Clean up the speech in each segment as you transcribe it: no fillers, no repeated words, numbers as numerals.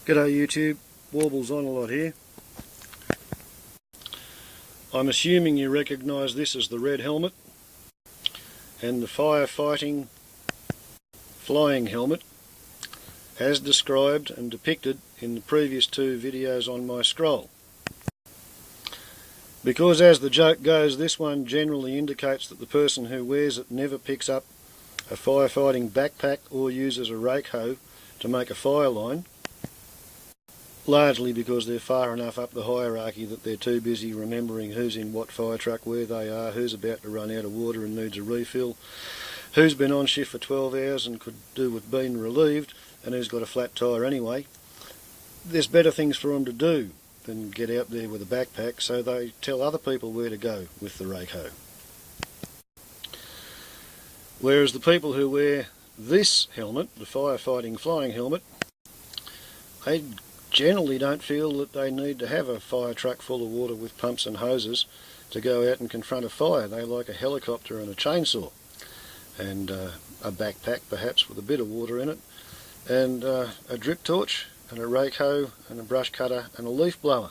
G'day YouTube, Warbles on a lot here. I'm assuming you recognise this as the red helmet and the firefighting flying helmet as described and depicted in the previous two videos on my scroll. Because as the joke goes, this one generally indicates that the person who wears it never picks up a firefighting backpack or uses a rake hoe to make a fire line, largely because they're far enough up the hierarchy that they're too busy remembering who's in what fire truck, where they are, who's about to run out of water and needs a refill, who's been on shift for 12 hours and could do with being relieved, and who's got a flat tyre anyway. There's better things for them to do than get out there with a backpack, so they tell other people where to go with the rake hoe. Whereas the people who wear this helmet, the firefighting flying helmet, they generally don't feel that they need to have a fire truck full of water with pumps and hoses to go out and confront a fire. They like a helicopter and a chainsaw and a backpack perhaps with a bit of water in it, and a drip torch and a rake hoe and a brush cutter and a leaf blower,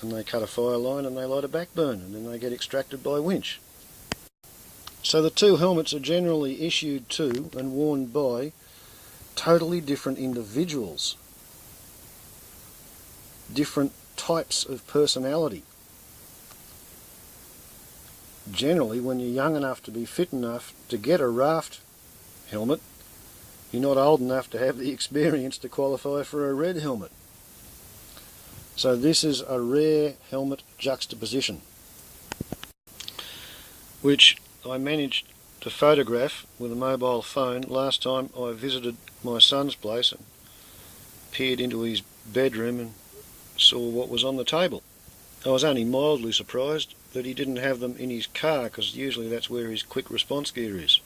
and they cut a fire line and they light a backburn and then they get extracted by winch. So the two helmets are generally issued to and worn by totally different individuals, different types of personality. Generally, when you're young enough to be fit enough to get a raft helmet, you're not old enough to have the experience to qualify for a red helmet. So this is a rare helmet juxtaposition, which I managed to photograph with a mobile phone last time I visited my son's place and peered into his bedroom and saw what was on the table. I was only mildly surprised that he didn't have them in his car, because usually that's where his quick response gear is.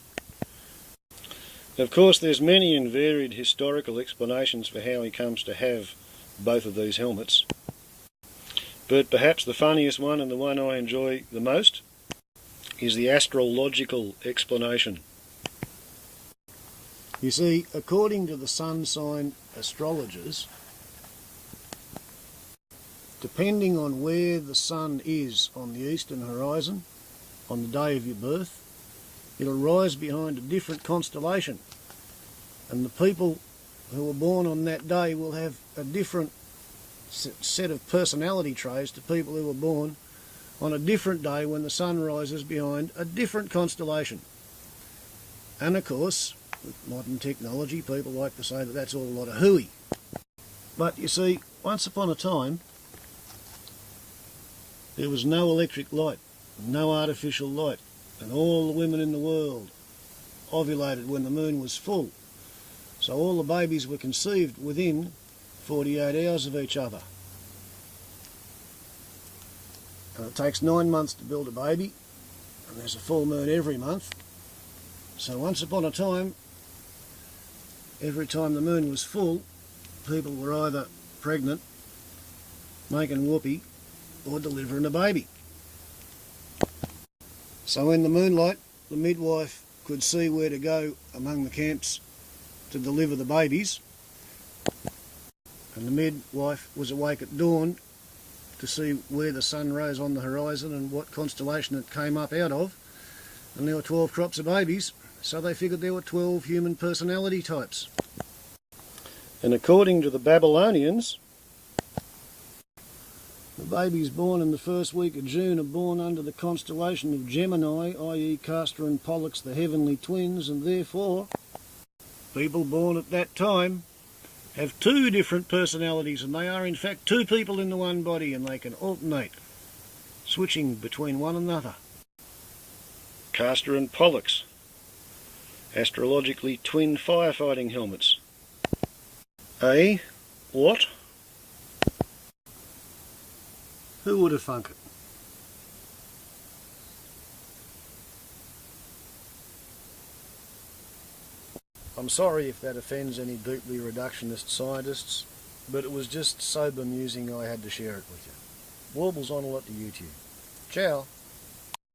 Of course, there's many and varied historical explanations for how he comes to have both of these helmets, but perhaps the funniest one, and the one I enjoy the most, is the astrological explanation. You see, according to the sun sign astrologers, depending on where the sun is on the eastern horizon on the day of your birth, it'll rise behind a different constellation, and the people who were born on that day will have a different set of personality traits to people who were born on a different day when the sun rises behind a different constellation. And of course, with modern technology, people like to say that that's all a lot of hooey. But you see, once upon a time, there was no electric light, no artificial light, and all the women in the world ovulated when the moon was full. So all the babies were conceived within 48 hours of each other. And it takes 9 months to build a baby, and there's a full moon every month. So once upon a time, every time the moon was full, people were either pregnant, making whoopee, or delivering a baby. So in the moonlight, the midwife could see where to go among the camps to deliver the babies, and the midwife was awake at dawn to see where the sun rose on the horizon and what constellation it came up out of, and there were 12 crops of babies, so they figured there were 12 human personality types. And according to the Babylonians, the babies born in the first week of June are born under the constellation of Gemini, i.e. Castor and Pollux, the heavenly twins, and therefore people born at that time have two different personalities, and they are in fact two people in the one body, and they can alternate, switching between one another. Castor and Pollux, astrologically twin firefighting helmets. Eh? What? Who would have thunk it? I'm sorry if that offends any deeply reductionist scientists, but it was just so bemusing I had to share it with you. Warbles on a lot to YouTube. Ciao.